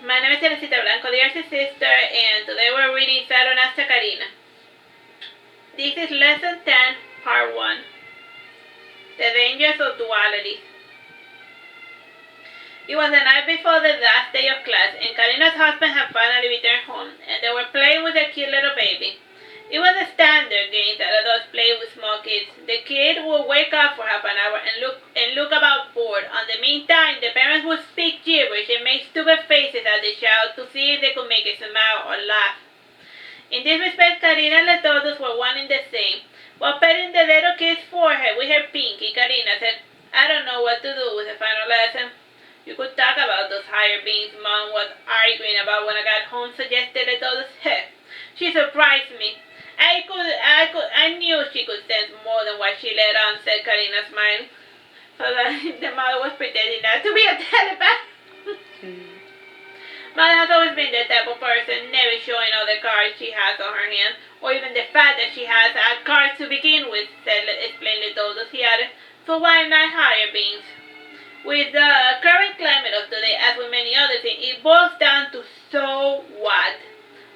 My name is Teresita Blanco, the Artsy sister, and today we're reading Saturnastra Karina. This is Lesson 10, Part 1. The Dangers of Dualities. It was the night before the last day of class, and Karina's husband had finally returned home, and they were playing with their cute little baby. It was a standard game that adults play with small kids. The kid would wake up for half an hour and look about bored. In the meantime, the parents would speak gibberish and make stupid faces at the child to see if they could make it smile or laugh. In this respect, Karina and Letholdus were one and the same. While petting the little kid's forehead with her pinky, Karina said, "I don't know what to do with the final lesson." "You could talk about those higher beings Mom was arguing about when I got home," suggested Letholdus. "She surprised me. I knew she could sense more than what she let on," said Karina, smiling. So the mother was pretending not to be a telepath. Mother has always been the type of person, never showing all the cards she has on her hand, or even the fact that she has cards to begin with, explained Letholdus. He added, "So why not higher beings?" With the current climate of today, as with many other things, it boils down to so what?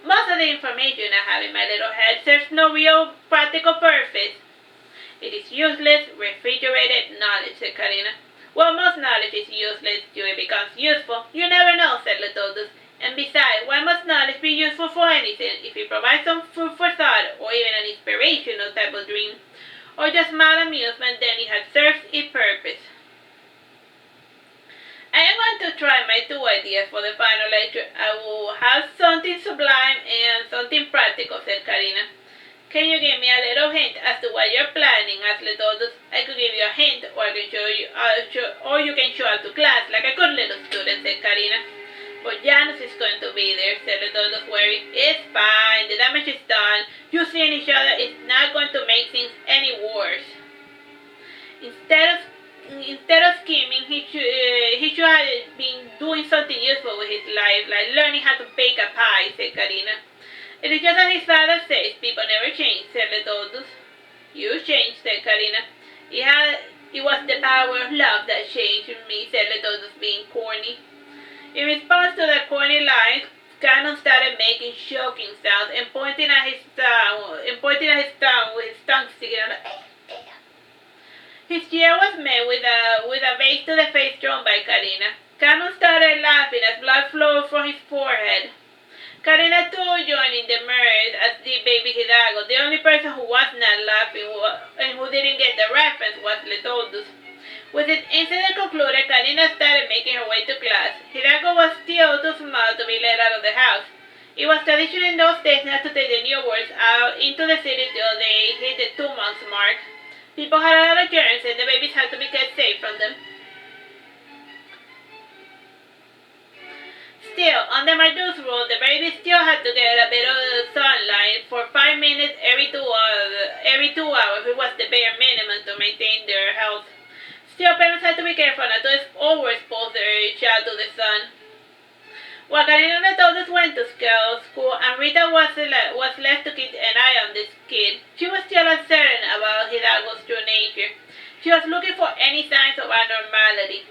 Most of the information I have in my little head serves no real practical purpose. "It is useless, refrigerated knowledge," said Karina. "Well, most knowledge is useless till it becomes useful. You never know," said Letholdus. "And besides, why must knowledge be useful for anything? If it provides some food for thought, or even an inspirational type of dream, or just mild amusement, then it has served its purpose." "I am going to try my two ideas for the final lecture. I will have something sublime and something practical," said Karina. "Can you give me a little hint as to what you're planning?" asked Letholdus. "I could give you a hint, or I can show you, or you can show up to class like a good little student," said Karina. "But Janus is going to be there," said Letholdus, worried. "It's fine. The damage is done. You seeing each other is not going to make things any worse." Instead of scheming, he should have been doing something useful with his life, like learning how to bake a pie," said Karina. "It is just as his father says, people never change," said Letholdus. "You changed," said Karina. It was the power of love that changed me," said Letholdus, being corny. In response to the corny lines, Canon started making choking sounds and pointing at his tongue with his tongue sticking out. His cheer was met with a raise to the face thrown by Karina. Canon started laughing as blood flowed from his forehead. Karina too joined in the mirth, as did baby Hidalgo. The only person who was not laughing and who didn't get the reference was Letholdus. With this incident concluded, Karina started making her way to class. Hidalgo was still too small to be let out of the house. It was tradition in those days not to take the newborns out into the city till they hit the 2-month mark. People had a lot of germs, and the babies had to be kept safe from them. Still, under Marduke's rule, the babies still had to get a bit of sunlight for 5 minutes every 2 hours. It was the bare minimum to maintain their health. Still, parents had to be careful not to overexpose their child to the sun. While Karina and Letholdus went to school, and Rita was left to keep an eye on this kid, she was still uncertain about Hidalgo's true nature. She was looking for any signs of abnormality.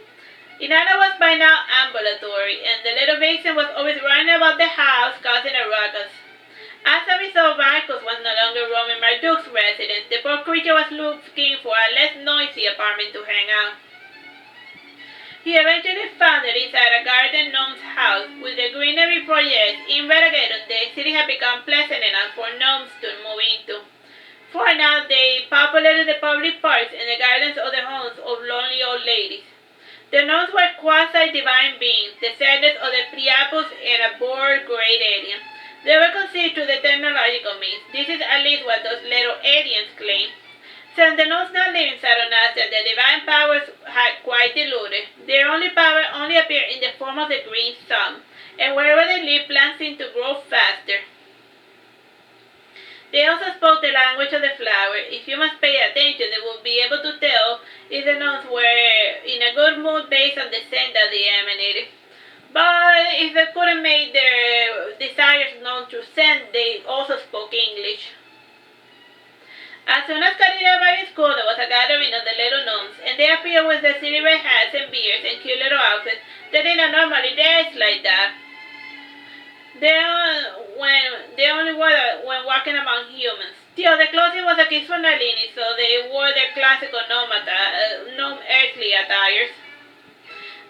Inanna was by now ambulatory, and the little vixen was always running about the house, causing a ruckus. As a result, Marcus was no longer roaming Marduke's residence. The poor creature was looking for a less noisy apartment to hang out. He eventually found it inside a garden gnome's house. With the greenery projects in Veragerung, the city had become pleasant enough for gnomes to move into. For now, they populated the public parks and the gardens of the homes of lonely old ladies. The gnomes were quasi-divine beings, descendants of the Priapus and a bored great alien. They were conceived through the technological means. This is at least what those little aliens claim. Since the gnomes now live in Saturnastra, their divine powers had quite diluted. Their only power only appeared in the form of the green sun, and wherever they live, plants seem to grow faster. They also spoke the language of the flower. If humans paid attention, they would be able to tell if the gnomes were in a good mood based on the scent that they emanated. But if they couldn't make their desires known through scent, they also spoke English. As soon as Karina arrived in school, there was a gathering of the little gnomes, and they appeared with their silly red hats and beards and cute little outfits. They did not normally dress like that. They only wore that when walking among humans. Still, the clothing was a kiss from Nalini, so they wore their classical earthly attires.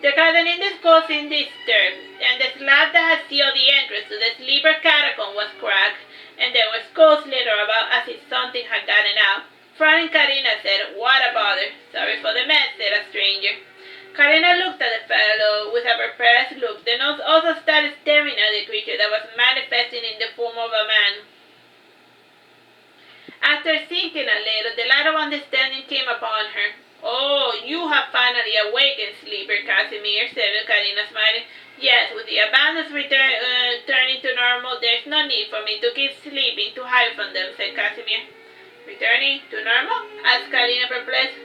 The garden in the school seemed disturbed, and the slab that had sealed the entrance to the sleeper catacomb was cracked, and there was ghost litter about as if something had gotten out. Frowning, Karina said, "What a bother. Sorry for the mess," said a stranger. Karina looked at the fellow with a perplexed look, then also started staring at the creature that was manifesting in the form of a man. After thinking a little, the light of understanding came upon her. "Oh, you have finally awakened, sleeper Casimir," said Karina, smiling. "Yes, with the abundance returning to normal, there's no need for me to keep sleeping to hide from them," said Casimir. "Returning to normal?" asked Karina, perplexed.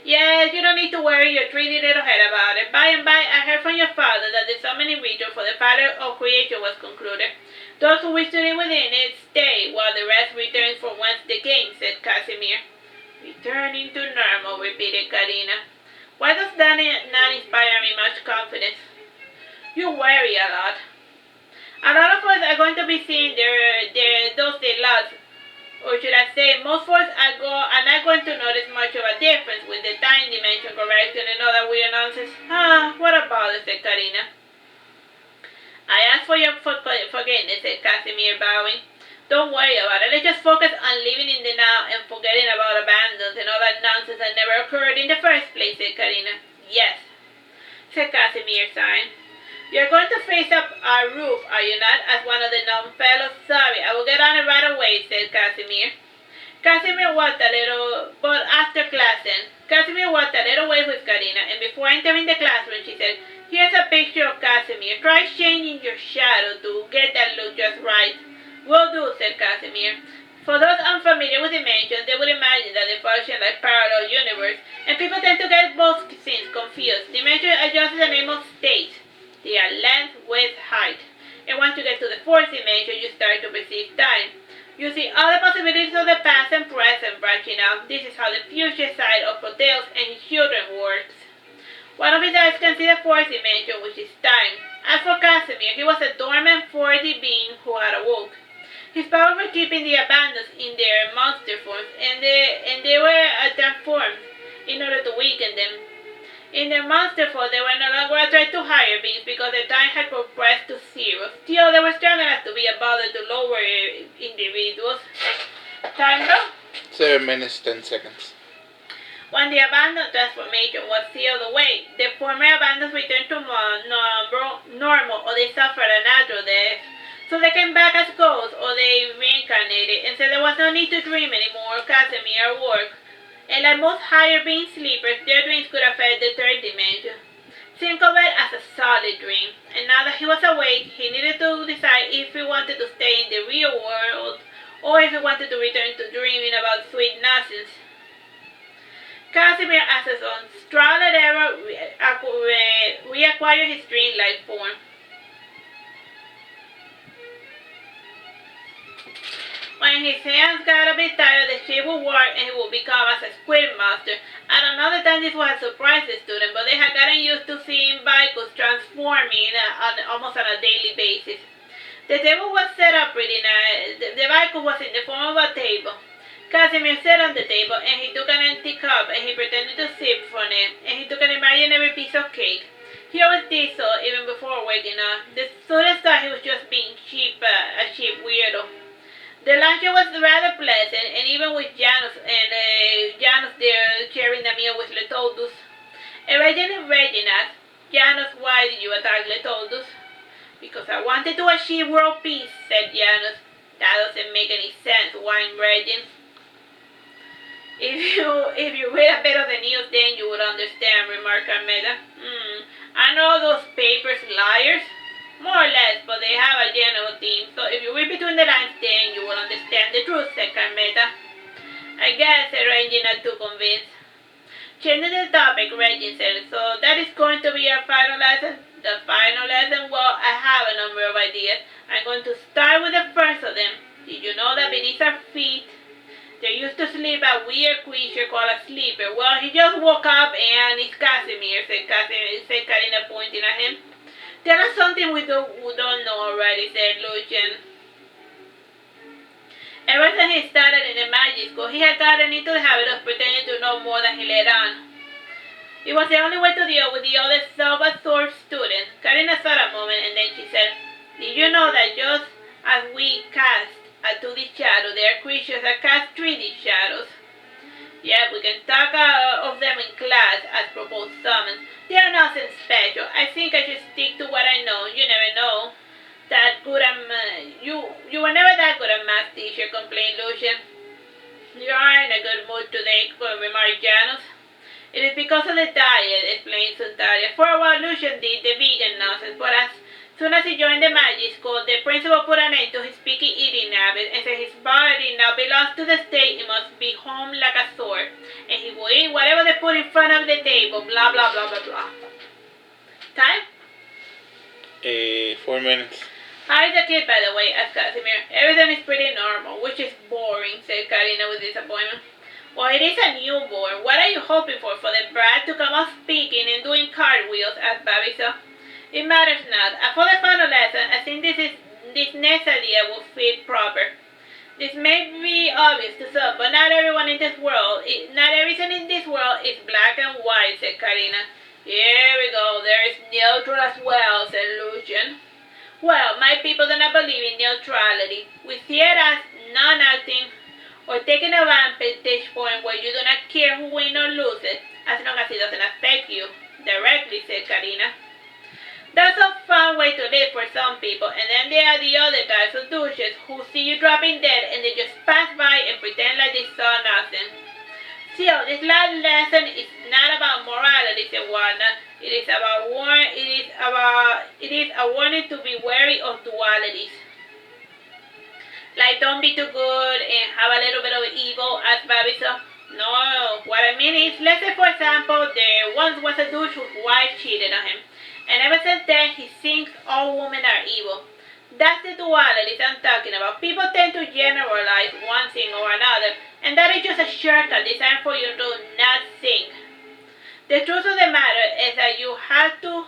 "Yes, you don't need to worry your treaty little head about it. By and by, I heard from your father that the summoning ritual for the Father of Creation was concluded. Those who wish to live within it stay, while the rest returns from whence they came," said Casimir. "Returning to normal," repeated Karina. "Why does that not inspire me much confidence?" "You worry a lot. A lot of us are going to be seeing those lots. Or should I say, most of us are not going to notice much of a difference with the time dimension correction and all that weird nonsense." "Ah, what a bother," said Karina. "I ask for your forgiveness," said Casimir, bowing. "Don't worry about it. Let's just focus on living in the now and forgetting about abandons and all that nonsense that never occurred in the first place," said Karina. "Yes," said Casimir, sighing. "You're going to face up our roof, are you not?" asked one of the gnome fellows. "Sorry, I will get on it right away," said Casimir. Casimir walked a little, but after class then. Casimir walked a little way with Karina, and before entering the classroom, she said, "Here's a picture of Casimir. Try changing your shadow to get that look just right." "Will do," said Casimir. For those unfamiliar with dimensions, they would imagine that they function like parallel universe, and people tend to get both things confused. Dimension are just the name of states. They are length, width, height. And once you get to the fourth dimension, you start to perceive time. You see all the possibilities of the past and present branching out. This is how the future side of Proteus and his children works. One of his eyes can see the fourth dimension, which is time. As for Casimir, he was a dormant 4D being who had awoke. His power for keeping the abandons in their monster forms, and they were transformed in order to weaken them. In their monster form, they were no longer a threat to higher beings because their time had compressed to zero. Still, they were strong enough to be a bother to lower individuals. Time though? 7 minutes, 10 seconds. When the abandoned transformation was sealed away, the former abandons returned to normal, or they suffered a natural death. So they came back as ghosts, or they reincarnated, and so there was no need to dream anymore or Casimir work. And like most higher being sleepers, their dreams could affect the third dimension. Think of it as a solid dream, and now that he was awake, he needed to decide if he wanted to stay in the real world, or if he wanted to return to dreaming about sweet nonsense. Casimir, as his own Strahler era, reacquired his dream-like form. When his hands got a bit tired, the shape would work and he would become as a squid master. At another time, this was a surprise to students, but they had gotten used to seeing Bicos transforming almost on a daily basis. The table was set up pretty nice. The Bicos was in the form of a table. Casimir sat on the table and he took an empty cup and he pretended to sip from it, and he took an imaginary piece of cake. He always did so even before waking up. The students thought he was just being a cheap weirdo. The luncheon was rather pleasant, and even with Janus there sharing the meal with Letholdus. Reginald, "Janus, why did you attack Letholdus?" "Because I wanted to achieve world peace," said Janus. "That doesn't make any sense," whined Regin. If you read a bit of the news, then you would understand," remarked Carmela. "Aren't all those papers liars?" "More or less, but they have a general theme, so if you read between the lines, then you will understand the truth," said Carmela. "I guess," said Regin, not too convinced. Changing the topic, Regin said, "So that is going to be our final lesson?" "The final lesson? Well, I have a number of ideas. I'm going to start with the first of them. Did you know that beneath our feet there used to sleep a weird creature called a sleeper? Well, he just woke up and it's Casimir," said Karina, pointing at him. Tell us something we don't know already, said Lucian. Ever since he started in the magic school, he had gotten into the habit of pretending to know more than he let on. It was the only way to deal with the other self-absorbed students. Karina thought a moment and then she said, did you know that just as we cast a 2D shadow, there are creatures that cast 3D shadows? Yeah, we can talk of them in class as proposed summons. They are nothing special. I think I should stick to what I know. You never know. That good at you were never that good at math, teacher, complained Lucian. You are in a good mood today, remarked Janus. It is because of the diet, explained Suntaria. For a while Lucian did the vegan nonsense, but as soon as he joined the magic school, the principal put an end to his picky eating habit and said his body now belongs to the state. It must be home like a sword, and he will eat whatever they put in front of the table, blah, blah, blah, blah, blah. Time? 4 minutes. How is the kid, by the way, asked Casimir. Everything is pretty normal, which is boring, said Karina with disappointment. Well, it is a newborn. What are you hoping for the brat to come out speaking and doing cartwheels, asked Babisa. It matters not. For the final lesson, I think this next idea will fit proper. This may be obvious to some, but not everything in this world is black and white, said Karina. Here we go. There is neutral as well, said Lucian. Well, my people do not believe in neutrality. We see it as non-acting or taking a vantage point where you do not care who wins or loses, as long as it doesn't affect you directly, said Karina. That's a fun way to live for some people, and then there are the other types of douches who see you dropping dead and they just pass by and pretend like they saw nothing. Still, this last lesson is not about morality, said Wanda. It is a warning to be wary of dualities. Like, don't be too good and have a little bit of evil, asked Babisa. No, what I mean is, let's say for example, there once was a douche whose wife cheated on him. And ever since then, he thinks all women are evil. That's the dualities I'm talking about. People tend to generalize one thing or another, and that is just a shortcut designed for you to not think. The truth of the matter is that you have to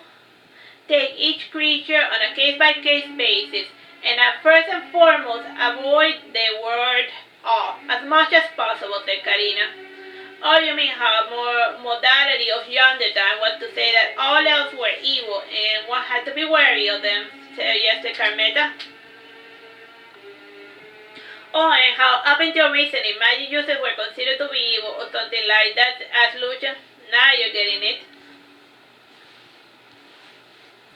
take each creature on a case-by-case basis, and first and foremost, avoid the word all as much as possible, said Karina. Oh, you mean how modality of yonder time was to say that all else were evil and one had to be wary of them, suggested Carmeta. Oh, and how up until recently magic users were considered to be evil or something like that, asked Lucia. Now you're getting it.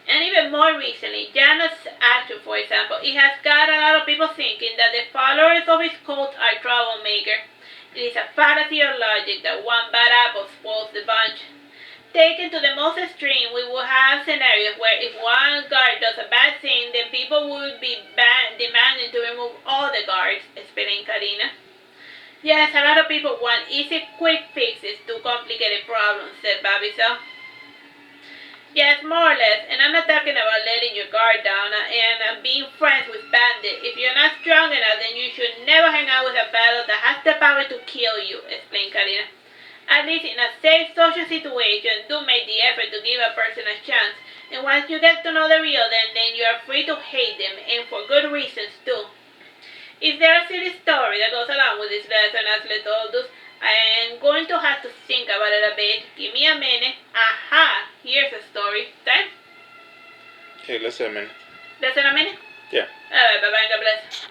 And even more recently, Janus' action, for example, it has got a lot of people thinking that the followers of his cult are troublemakers. It is a fallacy of logic that one bad apple spoils the bunch. Taken to the most extreme, we will have scenarios where if one guard does a bad thing, then people would be demanding to remove all the guards, explained Karina. Yes, a lot of people want easy, quick fixes to complicated problems, said Babisa. Yes, more or less, and I'm not talking about letting your guard down and being friends with bandits. If you're not strong enough, then you should never hang out with a fellow that has the power to kill you, explained Karina. At least in a safe social situation, do make the effort to give a person a chance, and once you get to know the real them, then you are free to hate them, and for good reasons too. Is there a silly story that goes along with this lesson, asked Letholdus? I'm going to have to think about it a bit. Give me a minute. Aha! Here's a story. Time? Okay, less than a minute. Less than a minute? Yeah. Alright, bye-bye. God bless.